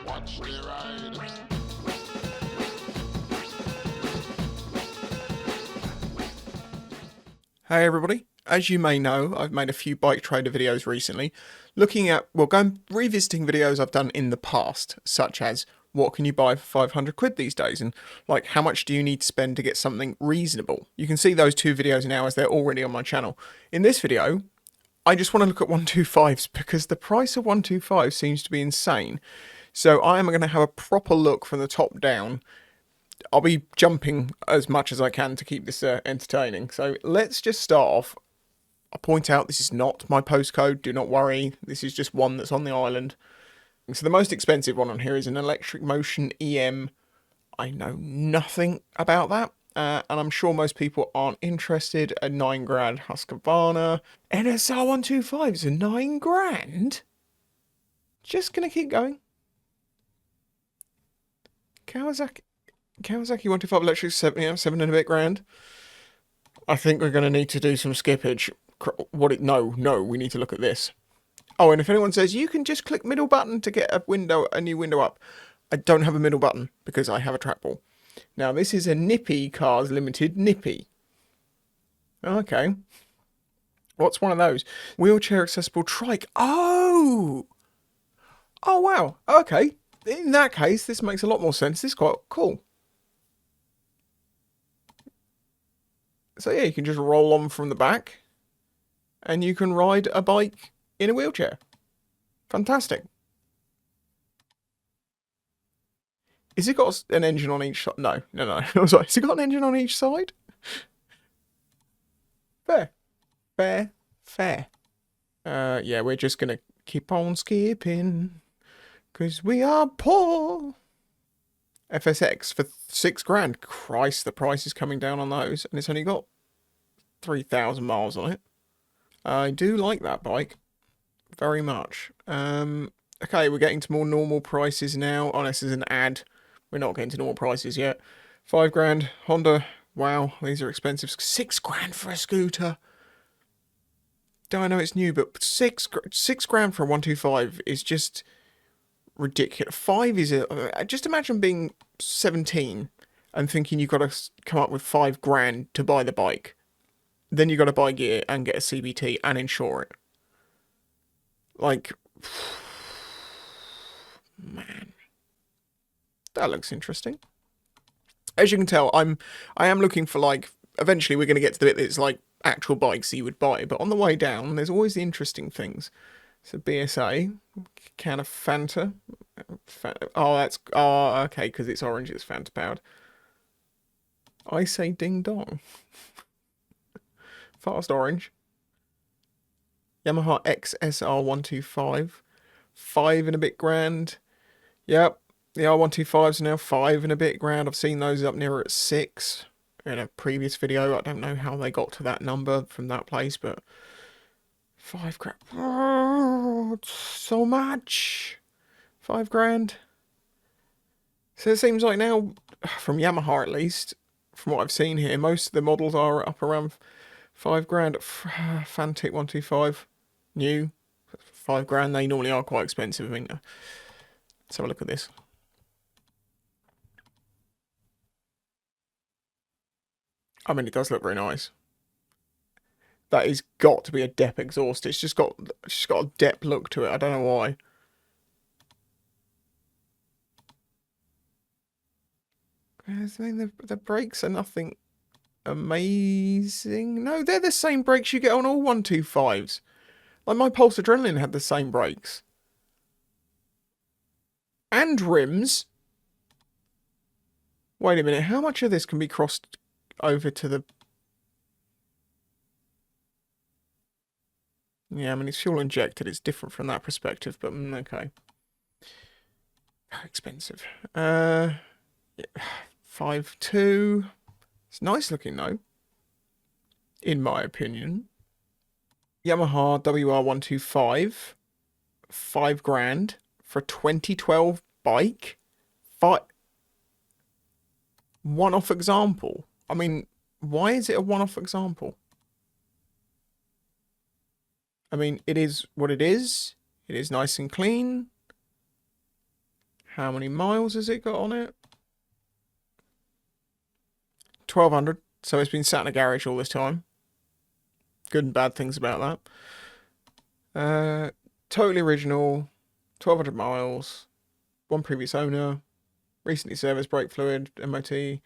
Watch the ride. Hey everybody, as you may know, I've made a few bike trader videos recently, looking at, revisiting videos I've done in the past, such as what can you buy for 500 quid these days, and like how much do you need to spend to get something reasonable. You can see those two videos now as they're already on my channel. In this video, I just want to look at 125s because the price of 125 seems to be insane. So I am going to have a proper look from the top down. I'll be jumping as much as I can to keep this entertaining. So let's just start off. I'll point out this is not my postcode. Do not worry. This is just one that's on the island. So the most expensive one on here is an Electric Motion EM. I know nothing about that. And I'm sure most people aren't interested. A 9 grand Husqvarna NSR 125 is a 9 grand. Just gonna keep going. Kawasaki 125 electric 7 and a bit grand. I think we're going to need to do some skippage. No, we need to look at this. Oh, and if anyone says you can just click middle button to get a new window up, I don't have a middle button because I have a trackball. Now this is a Nippy Cars Limited Nippy. Okay. What's one of those? Wheelchair accessible trike. Oh wow. Okay. In that case, this makes a lot more sense. This is quite cool. So yeah, you can just roll on from the back and you can ride a bike in a wheelchair. Fantastic. Is it got an engine on each side? No. Sorry. Has it got an engine on each side? Fair. Yeah, we're just gonna keep on skipping because we are poor. FSX for 6 grand. Christ, the price is coming down on those, and it's only got 3,000 miles on it. I do like that bike very much. Okay, we're getting to more normal prices now. Oh, this is an ad. We're not getting to normal prices yet. 5 grand Honda. Wow, these are expensive. 6 grand for a scooter. I know it's new, but 6 grand for a 125 is just ridiculous. 5 is just imagine being 17 and thinking you've got to come up with 5 grand to buy the bike. Then you've got to buy gear and get a CBT and insure it. Like, man, that looks interesting. As you can tell, I am looking for, like, eventually we're going to get to the bit that's like actual bikes you would buy, but on the way down there's always the interesting things. So BSA, can of Fanta. Okay, because it's orange, it's Fanta powered. I say ding dong. Fast orange. Yamaha XSR 125, 5 and a bit grand. Yep, the R125s are now 5 and a bit grand. I've seen those up nearer at 6 in a previous video. I don't know how they got to that number from that place, but 5 grand. Oh, so much. 5 grand. So it seems like now, from Yamaha at least, from what I've seen here, most of the models are up around 5 grand. Fantic 125, new, 5 grand. They normally are quite expensive. I mean, let's have a look at this. I mean, it does look very nice. That has got to be a Depp exhaust. It's just got a Depp look to it. I don't know why. I mean, the brakes are nothing amazing. No, they're the same brakes you get on all 125s. Like my Pulse Adrenaline had the same brakes. And rims. Wait a minute, how much of this can be crossed over to the... Yeah, I mean, it's fuel injected. It's different from that perspective, but okay. Very expensive. Yeah, 5.2. It's nice looking, though. In my opinion. Yamaha WR125. 5 grand for a 2012 bike. One-off example. I mean, why is it a one-off example? I mean, it is what it is. It is nice and clean. How many miles has it got on it? 1,200. So it's been sat in a garage all this time. Good and bad things about that. Totally original. 1,200 miles. One previous owner. Recently serviced brake fluid, MOT. Had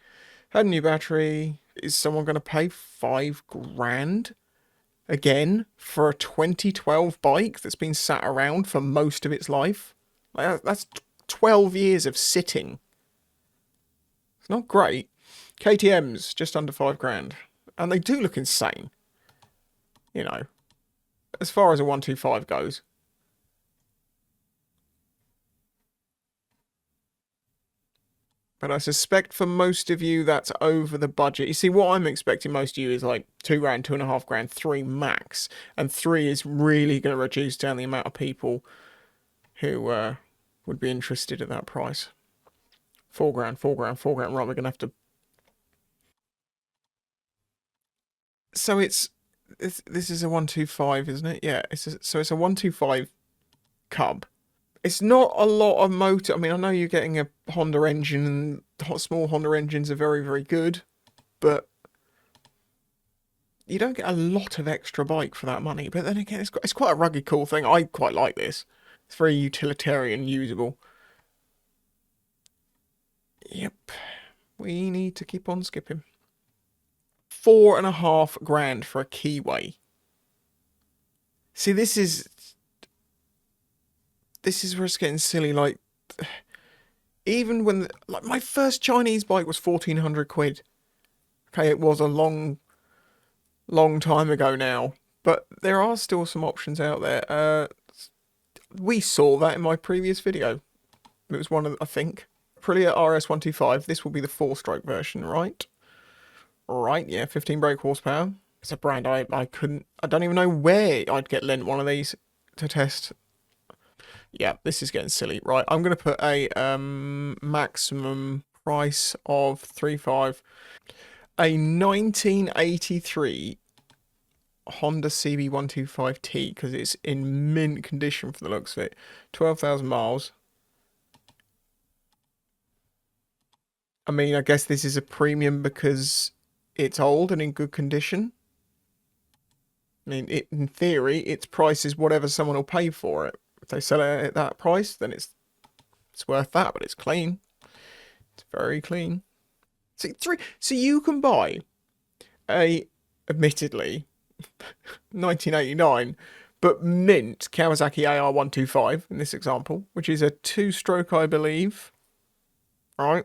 a new battery. Is someone going to pay 5 grand again for a 2012 bike that's been sat around for most of its life? Like, that's 12 years of sitting. It's not great. KTM's just under 5 grand. And they do look insane. You know, as far as a 125 goes. But I suspect for most of you that's over the budget. You see, what I'm expecting most of you is like 2 grand, 2.5 grand, 3 max. And 3 is really going to reduce down the amount of people who would be interested at that price. 4 grand, 4 grand, 4 grand. Right, we're going to have to... So this is a 125, isn't it? Yeah, so it's a 125 Cub. It's not a lot of motor. I mean, I know you're getting a Honda engine, and small Honda engines are very, very good, but you don't get a lot of extra bike for that money. But then again, it's quite a rugged, cool thing. I quite like this. It's very utilitarian, usable. Yep. We need to keep on skipping. 4.5 grand for a Keyway. See, this is where it's getting silly. Like, even when like my first Chinese bike was 1,400 quid. Okay, it was a long time ago now, but there are still some options out there. We saw that in my previous video. It was one of, I think, Aprilia RS125. This will be the 4-stroke version, right? Right, yeah, 15 brake horsepower. It's a brand I don't even know where I'd get lent one of these to test. Yeah, this is getting silly. Right, I'm going to put a maximum price of 3.5. A 1983 Honda CB125T, because it's in mint condition from the looks of it. 12,000 miles. I mean, I guess this is a premium because it's old and in good condition. I mean, in theory, its price is whatever someone will pay for it. If they sell it at that price, then it's worth that, but it's clean. It's very clean. So you can buy a, admittedly, 1989, but mint Kawasaki AR125 in this example, which is a 2-stroke, I believe. Right?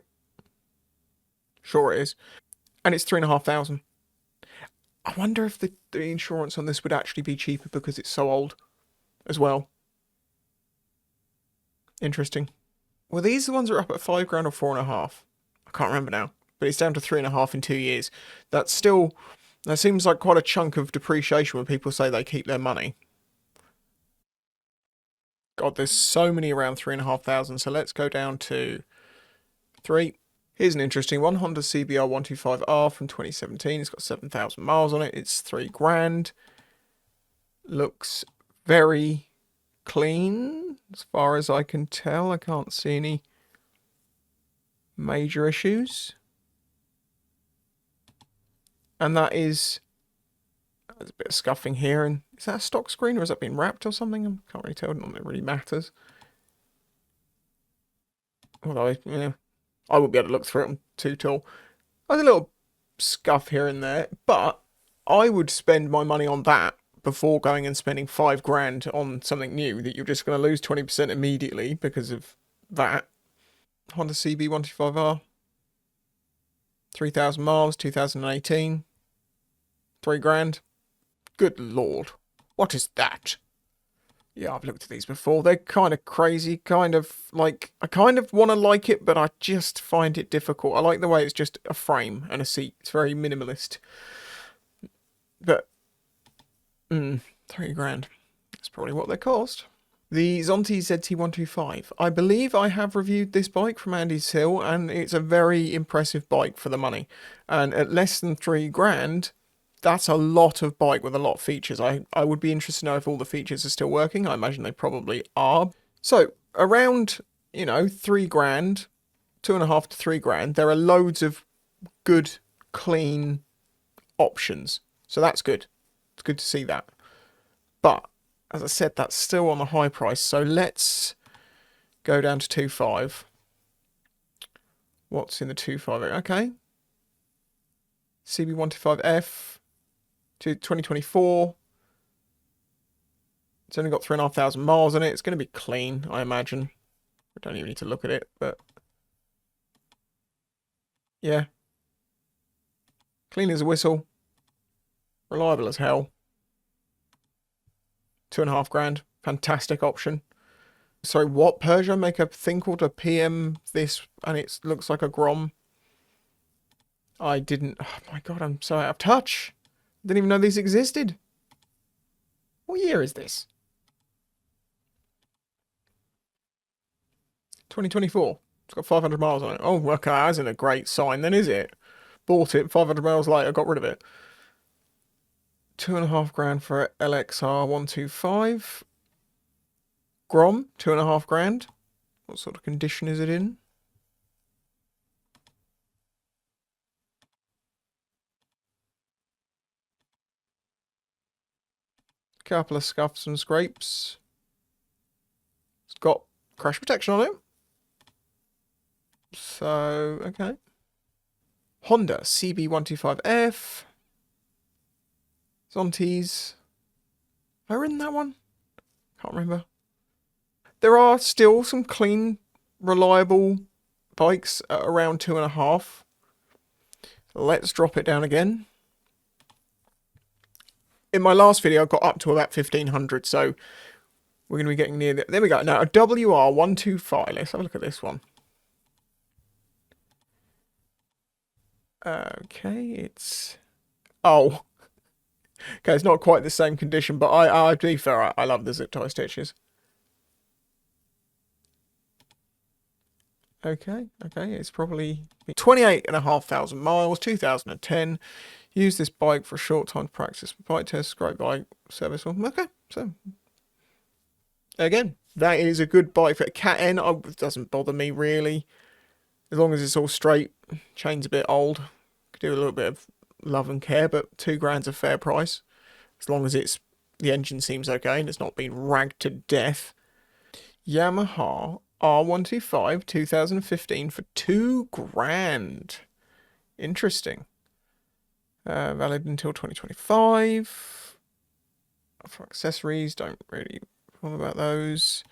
Sure it is. And it's 3,500. I wonder if the insurance on this would actually be cheaper because it's so old as well. Interesting. Well, these are the ones that are up at 5 grand or 4.5. I can't remember now, but it's down to 3.5 in 2 years. That seems like quite a chunk of depreciation when people say they keep their money. God, there's so many around 3,500. So let's go down to 3. Here's an interesting one. Honda CBR 125R from 2017. It's got 7,000 miles on it. It's 3 grand. Looks very clean as far as I can tell. I can't see any major issues. And that is... There's a bit of scuffing here. And is that a stock screen or has that been wrapped or something? I can't really tell. None of it really matters. Although, yeah, I wouldn't be able to look through it. I'm too tall. There's a little scuff here and there, but I would spend my money on that before going and spending 5 grand on something new that you're just going to lose 20% immediately because of that. Honda CB125R. 3,000 miles, 2018. 3 grand. Good lord. What is that? Yeah, I've looked at these before. They're kind of crazy, kind of like... I kind of want to like it, but I just find it difficult. I like the way it's just a frame and a seat. It's very minimalist. But... 3 grand. That's probably what they cost. The Zonti ZT125. I believe I have reviewed this bike from Andy's Hill, and it's a very impressive bike for the money. And at less than 3 grand... That's a lot of bike with a lot of features. I would be interested to know if all the features are still working. I imagine they probably are. So, around you know, 3 grand, 2.5 to 3 grand. There are loads of good, clean options. So that's good. It's good to see that. But as I said, that's still on the high price. So let's go down to 2.5. What's in the 2.5? Okay. CB125F to 2024. It's only got 3,500 miles on it. It's going to be clean, I imagine. I don't even need to look at it, but yeah. Clean as a whistle. Reliable as hell. 2.5 grand. Fantastic option. Sorry, what? Peugeot make a thing called a PM this, and it looks like a Grom. I didn't. Oh my god, I'm so out of touch. Didn't even know these existed. What year is this? 2024. It's got 500 miles on it. Oh, okay, that isn't a great sign then, is it? Bought it, 500 miles later, got rid of it. 2.5 grand for LXR 125. Grom, 2.5 grand. What sort of condition is it in? Couple of scuffs and scrapes. It's got crash protection on it. So, okay. Honda CB125F. Zontes. Have I ridden that one? Can't remember. There are still some clean, reliable bikes at around 2.5. Let's drop it down again. In my last video, I got up to about 1,500, so we're going to be getting near there. There we go. Now, a WR125. Let's have a look at this one. Okay, it's... Oh. Okay, it's not quite the same condition, but to be fair, I love the zip tie stitches. Okay, it's probably 28,500 miles, 2010. Use this bike for a short time to practice bike tests, great bike service. Okay, so again, that is a good bike for a Cat N. It doesn't bother me really, as long as it's all straight. Chain's a bit old, could do a little bit of love and care, but 2 grand's a fair price, as long as the engine seems okay and it's not been ragged to death. Yamaha R125 2015 for 2 grand. Interesting. Valid until 2025. For accessories, don't really bother about those.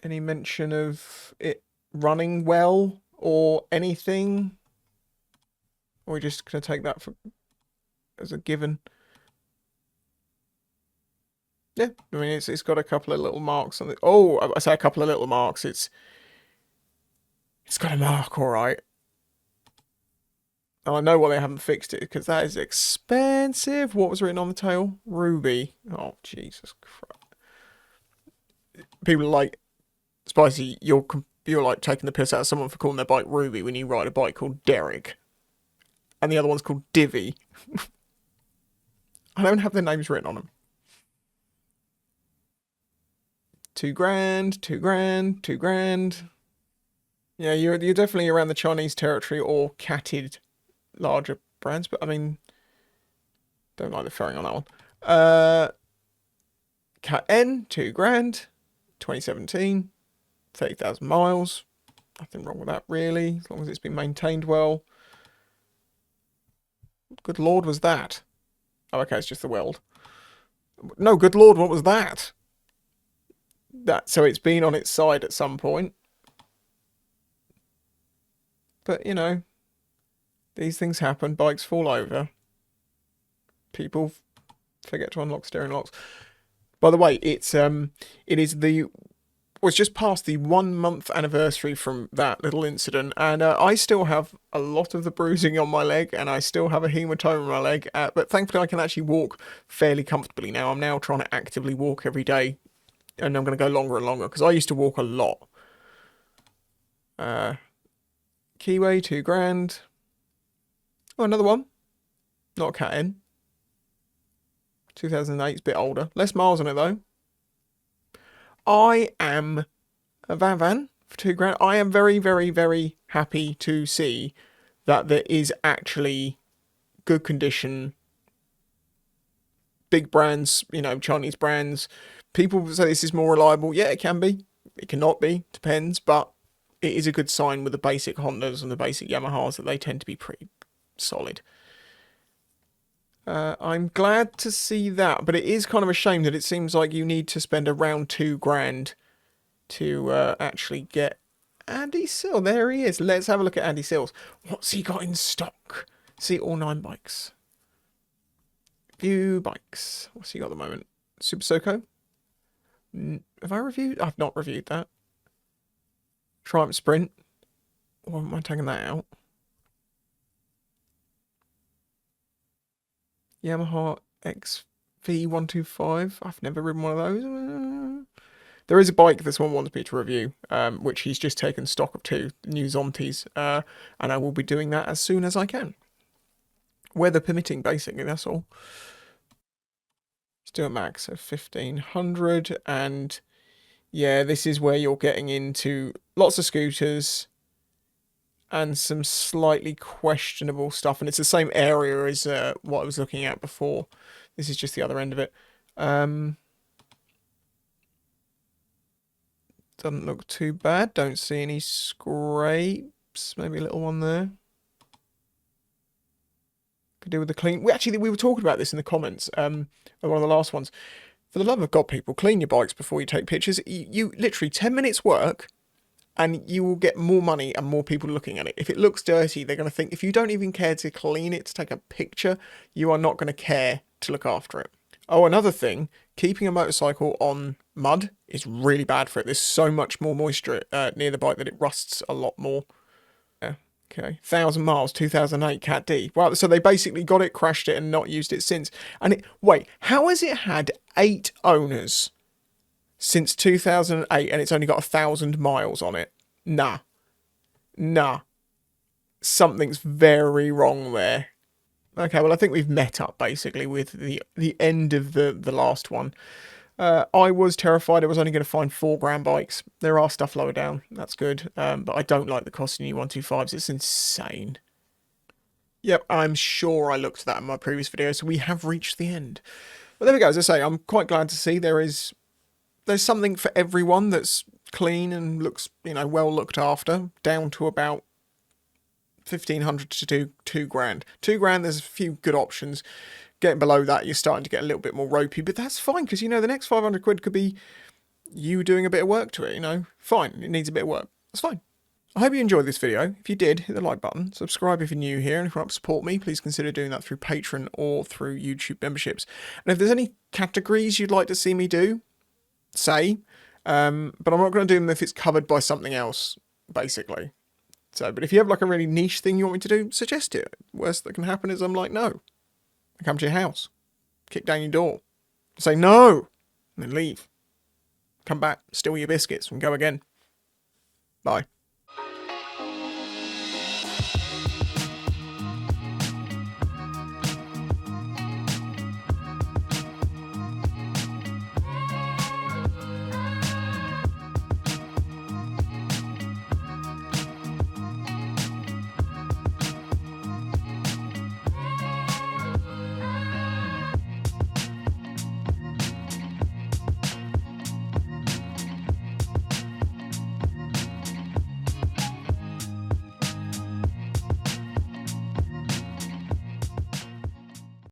Any mention of it running well or anything? Or are we just going to take that as a given? Yeah, I mean, it's got a couple of little marks on it. Oh, I say a couple of little marks. It's got a mark, all right. And I know why they haven't fixed it, because that is expensive. What was written on the tail? Ruby. Oh, Jesus Christ. People are like, Spicy, you're like taking the piss out of someone for calling their bike Ruby when you ride a bike called Derek. And the other one's called Divvy. I don't have their names written on them. 2 grand, 2 grand, 2 grand. Yeah, you're definitely around the Chinese territory or catted larger brands, but I mean, don't like the fairing on that one. Cat N, 2 grand, 2017, 30,000 miles. Nothing wrong with that really, as long as it's been maintained well. Good lord, was that? Oh, okay, it's just the weld. No, good lord, what was that? So it's been on its side at some point. But, you know, these things happen. Bikes fall over. People forget to unlock steering locks. By the way, it was just past the 1 month anniversary from that little incident, and I still have a lot of the bruising on my leg, and I still have a hematoma in my leg, but thankfully I can actually walk fairly comfortably now. I'm now trying to actively walk every day, and I'm going to go longer and longer, because I used to walk a lot. Keyway, 2 grand. Oh, another one. Not a Cat N. 2008, it's a bit older. Less miles on it, though. I am a Van for £2,000. I am very, very, very happy to see that there is actually good condition, big brands, you know, Chinese brands. People say this is more reliable. Yeah, it can be. It cannot be. Depends. But it is a good sign with the basic Hondas and the basic Yamahas that they tend to be pretty solid. I'm glad to see that, but it is kind of a shame that it seems like you need to spend around £2,000 to actually get Andy Sill. There he is. Let's have a look at Andy Sills. What's he got in stock? See all 9 bikes. View bikes. What's he got at the moment? Super Soco? Have I reviewed? I've not reviewed that. Triumph Sprint. Why am I taking that out? Yamaha XV125. I've never ridden one of those. There is a bike this one wants me to review, which he's just taken stock of two, new Zontes, and I will be doing that as soon as I can. Weather permitting, basically, that's all. Let's do a max of 1500, and yeah, this is where you're getting into lots of scooters and some slightly questionable stuff, and it's the same area as what I was looking at before. This is just the other end of it. Doesn't look too bad. Don't see any scrapes. Maybe a little one there. Could do with the clean. We were talking about this in the comments. One of the last ones. For the love of God, people, clean your bikes before you take pictures. You literally 10 minutes work, and you will get more money and more people looking at it. If it looks dirty, they're going to think, if you don't even care to clean it, to take a picture, you are not going to care to look after it. Oh, another thing, keeping a motorcycle on mud is really bad for it. There's so much more moisture near the bike that it rusts a lot more. Yeah, okay. 1,000 miles, 2008 Cat D. Wow, so they basically got it, crashed it, and not used it since. And wait, how has it had 8 owners since 2008 and it's only got 1,000 miles on it? Nah. Something's very wrong there. Okay, well, I think we've met up, basically, with the end of the last one. I was terrified I was only going to find £4,000 bikes. There are stuff lower down. That's good. But I don't like the cost of new 125s. It's insane. Yep, I'm sure I looked at that in my previous video, so we have reached the end. But there we go. As I say, I'm quite glad to see there's something for everyone that's clean and looks, you know, well looked after, down to about 1,500 to £2,000. £2,000, there's a few good options. Getting below that, you're starting to get a little bit more ropey, but that's fine, because, you know, the next 500 quid could be you doing a bit of work to it, you know. Fine, it needs a bit of work. That's fine. I hope you enjoyed this video. If you did, hit the like button, subscribe if you're new here, and if you want to support me, please consider doing that through Patreon or through YouTube memberships. And if there's any categories you'd like to see me do, say, but I'm not going to do them if it's covered by something else, basically. So, but if you have like a really niche thing you want me to do, suggest it. Worst that can happen is I'm like, no. I come to your house, kick down your door, say no, and then leave. Come back, steal your biscuits, and go again. Bye.